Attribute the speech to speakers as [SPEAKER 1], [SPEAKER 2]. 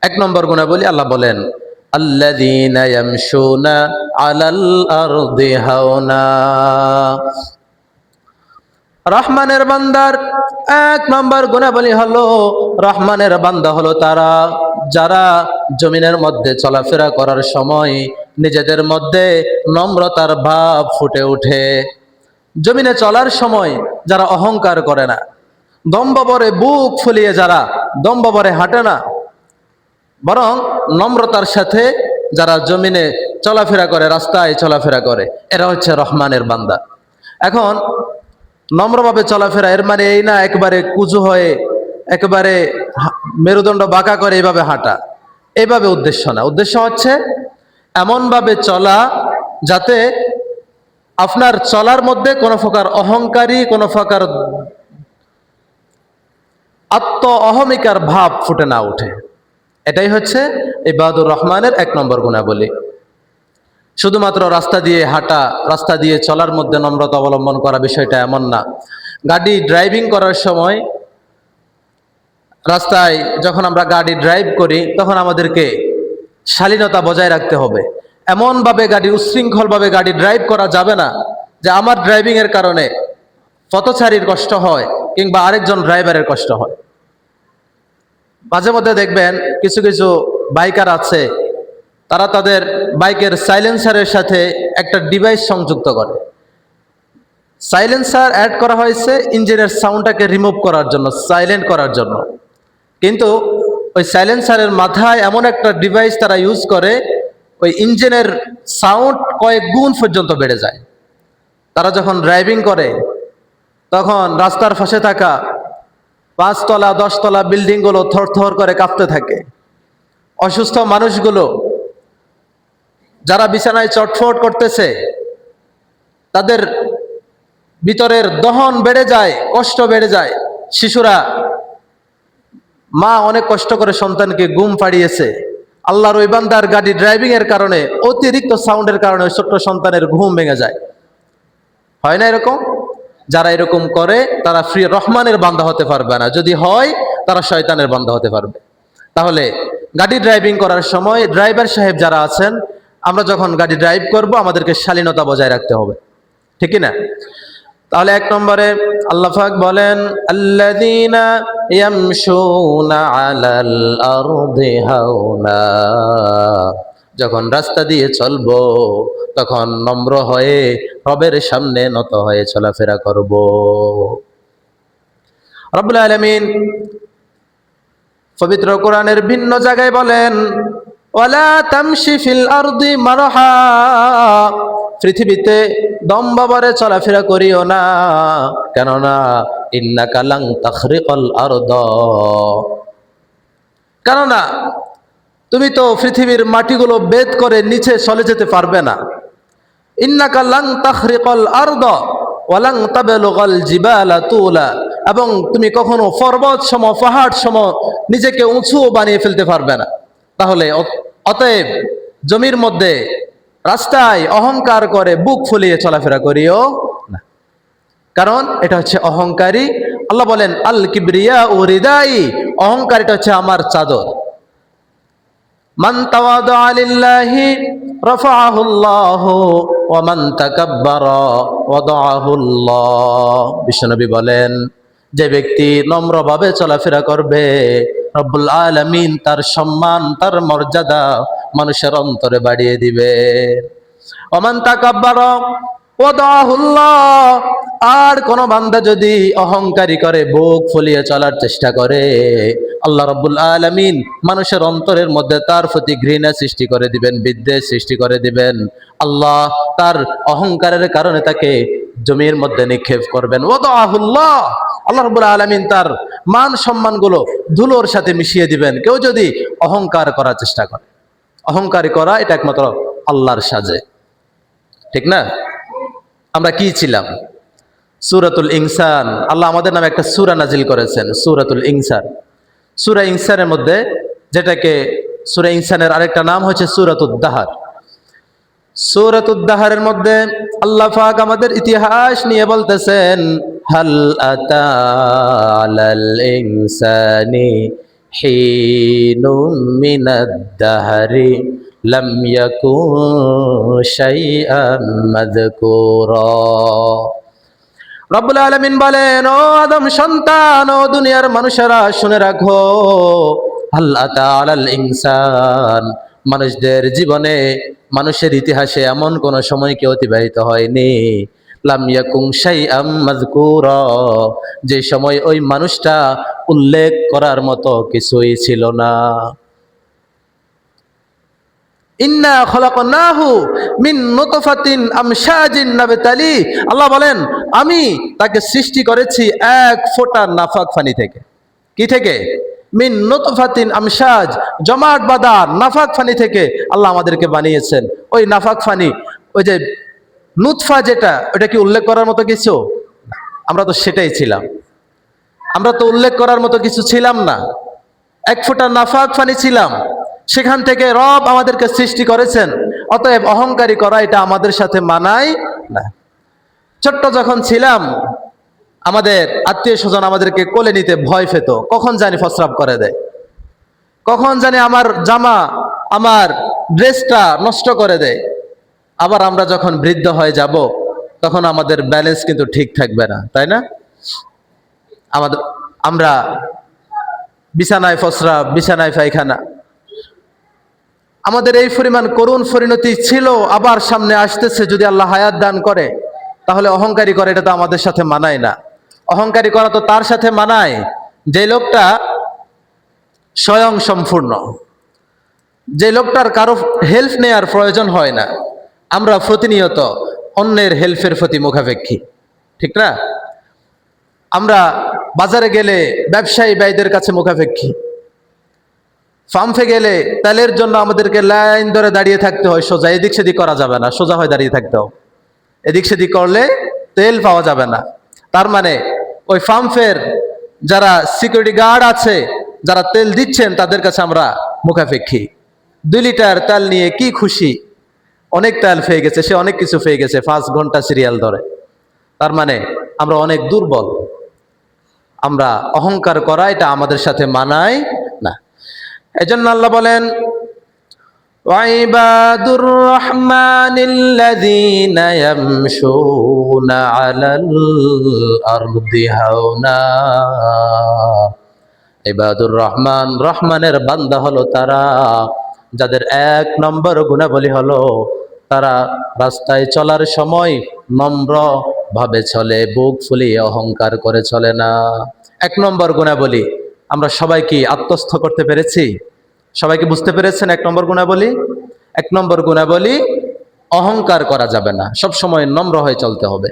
[SPEAKER 1] এক নম্বর গুণাবলী আল্লাহ বলেন, আল্লাযীনা ইয়ামশুনা আলাল আরদি হাওনা। রহমানের বান্দার এক নম্বর গুণাবলী হলো, রহমানের বান্দা হলো তারা যারা জমিনের মধ্যে চলাফেরা করার সময় নিজেদের মধ্যে নম্রতার ভাব ফুটে ওঠে। জমিনে চলার সময় যারা অহংকার করে না, দম্ভ ভরে বুক ফুলিয়ে যারা দম্ভ ভরে হাঁটে না, বরং নম্রতার সাথে যারা জমিনে চলাফেরা করে, রাস্তায় চলাফেরা করে, এরা হচ্ছে রহমানের বান্দা। এখন নম্রভাবে চলাফেরা এর মানে এই না একবারে কুজু হয়ে একেবারে মেরুদণ্ড বাঁকা করে এইভাবে হাঁটা, এইভাবে উদ্দেশ্য না। উদ্দেশ্য হচ্ছে এমনভাবে চলা যাতে আপনার চলার মধ্যে কোনো প্রকার অহংকারী, কোনো প্রকার আত্ম অহমিকার ভাব ফুটে না ওঠে। এটাই হচ্ছে ইবাদুর রহমানের এক নম্বর গুণাবলী। শুধুমাত্র রাস্তা দিয়ে হাঁটা, রাস্তা দিয়ে চলার মধ্যে নম্রতা অবলম্বন করা বিষয়টা এমন না। গাড়ি ড্রাইভিং করার সময় রাস্তায় যখন আমরা গাড়ি ড্রাইভ করি তখন আমাদেরকে শালীনতা বজায় রাখতে হবে। এমনভাবে গাড়ি উচ্ছৃঙ্খলভাবে গাড়ি ড্রাইভ করা যাবে না যে আমার ড্রাইভিংয়ের কারণে পথচারীর কষ্ট হয় কিংবা আরেকজন ড্রাইভারের কষ্ট হয়। মাঝে মধ্যে দেখবেন কিছু কিছু বাইকার আছে, তারা তাদের বাইকের সাইলেন্সারের সাথে একটা ডিভাইস সংযুক্ত করে। সাইলেন্সার অ্যাড করা হয়েছে ইঞ্জিনের সাউন্ডটাকে রিমুভ করার জন্য, সাইলেন্ট করার জন্য, কিন্তু ওই সাইলেন্সারের মাথায় এমন একটা ডিভাইস তারা ইউজ করে ওই ইঞ্জিনের সাউন্ড কয়েক গুণ পর্যন্ত বেড়ে যায়। তারা যখন ড্রাইভিং করে তখন রাস্তার পাশে থাকা 5 তলা 10 তলা বিল্ডিংগুলো থরথর করে কাঁপতে থাকে। অসুস্থ মানুষগুলো যারা বিছানায় চটফট করতেছে তাদের ভিতরের দহন বেড়ে যায়, কষ্ট বেড়ে যায়। শিশুরা, মা অনেক কষ্ট করে সন্তানকে ঘুম পাড়িয়েছে, আল্লাহর ওই বান্দার গাড়ি ড্রাইভিং এর কারণে অতিরিক্ত সাউন্ডের কারণে ওই ছোট্ট সন্তানের ঘুম ভেঙে যায়। হয় না এরকম? যারা এরকম করে তারা রহমানের বান্দা হতে পারবে না, যদি হয় তারা শয়তানের বান্দা হতে পারবে। তাহলে গাড়ি ড্রাইভিং করার সময় ড্রাইভার সাহেব যারা আছেন, আমরা যখন গাড়ি ড্রাইভ করব আমাদেরকে শালীনতা বজায় রাখতে হবে, ঠিক না? তাহলে এক নম্বরে আল্লাহ পাক বলেন, আল্লাযীনা ইয়ামশুনা আলাল আরদি হাওনা। যখন রাস্তা দিয়ে চলবো তখন নম্র হয়ে রবের সামনে নত হয়ে চলাফেরা করব। রব্বুল আলামিন পবিত্র কোরআনের ভিন্ন জায়গায় বলেন, ওয়ালা তামশি ফিল আরদি মারহা। পৃথিবীতে দম্ভ ভরে চলাফেরা করিও না, কেননা ইন্নাকা লান তাখরিকাল আরদ। কেননা তুমি তো পৃথিবীর মাটিগুলো বেদ করে নিচে চলে যেতে পারবে না। ইন্নাকা লান তাখরিকাল আরদ ওয়া লান তাবলুগাল জিবালা তুলা। এবং তুমি কখনো পর্বত সম, পাহাড় সম নিজেকে উঁচু বানিয়ে ফেলতে পারবে না। তাহলে অতএব জমির মধ্যে রাস্তায় অহংকার করে বুক ফুলিয়ে চলাফেরা করিও না, কারণ এটা হচ্ছে অহংকারী। আল্লাহ বলেন, আল কিবরিয়া ও রিদাই, অহংকার এটা হচ্ছে আমার চাদর। মান তাওয়াদা লিল্লাহি রাফাআহুল্লাহু ওয়া মান তাকাব্বারা ওয়াদাআহুল্লাহ। বিশ্বনবী বলেন, যে ব্যক্তি নম্রভাবে চলাফেরা করবে রব্বুল আলামিন তার সম্মান, তার মর্যাদা মানুষের অন্তরে বাড়িয়ে দিবে। ওয়া মান তাকাব্বারা ওয়াদাআহুল্লাহ। আর কোন বান্দা যদি অহংকারী করে বুক ফুলিয়ে চলার চেষ্টা করে, আল্লাহ রাব্বুল আলামিন মানুষের অন্তরের মধ্যে তার প্রতি ঘৃণা সৃষ্টি করে দিবেন, বিদ্বেষ সৃষ্টি করে দিবেন। আল্লাহ তার অহংকারের কারণে তাকে জমির মধ্যে নিক্ষেপ করবেন। ওয়াদাআহুল্লাহ, আল্লাহ রাব্বুল আলামিন তার মান সম্মানগুলো ধুলোর সাথে মিশিয়ে দিবেন। কেউ যদি অহংকার করার চেষ্টা করে, অহংকারী করা এটা একমাত্র আল্লাহর সাজে, ঠিক না? আমরা কি ছিলাম? সূরাতুল ইনসান, আল্লাহ আমাদের নামে একটা সূরা নাজিল করেছেন, সূরাতুল ইনসান। সূরা ইনসানের মধ্যে, যেটাকে সূরা ইনসানের আরেকটা নাম হচ্ছে সূরাতুদ দাহর। সূরাতুদ দাহরের মধ্যে আল্লাহ পাক আমাদের ইতিহাস নিয়ে বলতেছেন, হাল আতা আলাল ইনসানি হিনুম মিনাদ দাহরি লাম ইয়াকুন শাইআম মাযকুরা। রব্বুল আলামিন বলেন, ও আদম সন্তান, ও দুনিয়ার মানুষেরা শুনে রাখো, হাল আতা আলাল ইনসান, মানুষদের জীবনে, মানুষের ইতিহাসে এমন কোন সময় কি অতিবাহিত হয়নি, লাম ইয়াকুন শাইআম মাযকুরা, যে সময় ওই মানুষটা উল্লেখ করার মতো কিছুই ছিল না। ইন্না খলাকনাহু মিন নুতফাতিন আমশাজিন নাবতালি, আল্লাহ বলেন আমি তাকে সৃষ্টি করেছি এক ফোঁটা নাফাক পানি থেকে। কি থেকে? মিন নুতফাতিন আমশাজ, জমাট বাঁধা নাফাক পানি থেকে আল্লাহ আমাদেরকে বানিয়েছেন। ওই নাফাক পানি, ওই যে নুতফা, যেটা ওটা কি উল্লেখ করার মতো কিছু? আমরা তো সেটাই ছিলাম, আমরা তো উল্লেখ করার মতো কিছু ছিলাম না, এক ফোঁটা নাফাক পানি ছিলাম। সেখান থেকে রব আমাদেরকে সৃষ্টি করেছেন। অতএব অহংকারী করা এটা আমাদের সাথে মানায় না। ছোট্ট যখন ছিলাম, আমাদের আত্মীয় স্বজন আমাদেরকে কোলে নিতে ভয় পেত, কখন জানি প্রস্রাব করে দেয়, কখন জানি আমার জামা, আমার ড্রেসটা নষ্ট করে দেয়। আবার আমরা যখন বৃদ্ধ হয়ে যাব, তখন আমাদের ব্যালেন্স কিন্তু ঠিক থাকবে না, তাই না? আমরা বিছানায় প্রস্রাব, বিছানায় পায়খানা, আমাদের এই পরিমাণ করুণ পরিণতি ছিল, আবার সামনে আসতেছে। যদি আল্লাহ হায়াত দান করে, তাহলে অহংকারী করে এটা তো আমাদের সাথে মানায় না। অহংকারী করা তো তার সাথে মানায় যে লোকটা স্বয়ং সম্পূর্ণ, যে লোকটার কারো হেল্প নেয়ার প্রয়োজন হয় না। আমরা প্রতিনিয়ত অন্যের হেল্পের প্রতি মুখাপেক্ষী, ঠিক না? আমরা বাজারে গেলে ব্যবসায়ী ভাইদের কাছে মুখাপেক্ষী, পাম্পে গেলে তেলের জন্য আমাদেরকে লাইন ধরে দাঁড়িয়ে থাকতে হয়, সোজা এদিক সেদিক করা যাবে না, সোজা হয়ে দাঁড়িয়ে থাকতে হবে। এদিক সেদিক করলে তেল পাওয়া যাবে না। তার মানে ওই পাম্পের যারা সিকিউরিটি গার্ড আছে, যারা তেল দিচ্ছেন, তাদের কাছে আমরা মুখাপেক্ষী। 2 লিটার তেল নিয়ে কি খুশি, অনেক তেল পেয়ে গেছে, সে অনেক কিছু পেয়ে গেছে, 5 ঘন্টা সিরিয়াল ধরে। তার মানে আমরা অনেক দুর্বল। আমরা অহংকার করা এটা আমাদের সাথে মানায় না। এজন্য আল্লাহ বলেন, ওয়াইবাদুর রহমানিল্লাযীনা ইয়ামশুনা আলাল আরদি হাওনা। ইবাদুর রহমান, রহমানের বান্দা হলো তারা যাদের 1 নম্বর গুণাবলী হলো তারা রাস্তায় চলার সময় নম্র ভাবে চলে, বুক ফুলিয়ে অহংকার করে চলে না। 1 নম্বর গুণাবলী আমরা সবাই কি আত্মস্থ করতে পেরেছি? সবাইকে বুঝতে পেরেছেন 1 নম্বর গুণাবলী? 1 নম্বর গুণাবলী, অহংকার করা যাবে না, সব সময় নম্র হয়ে চলতে হবে।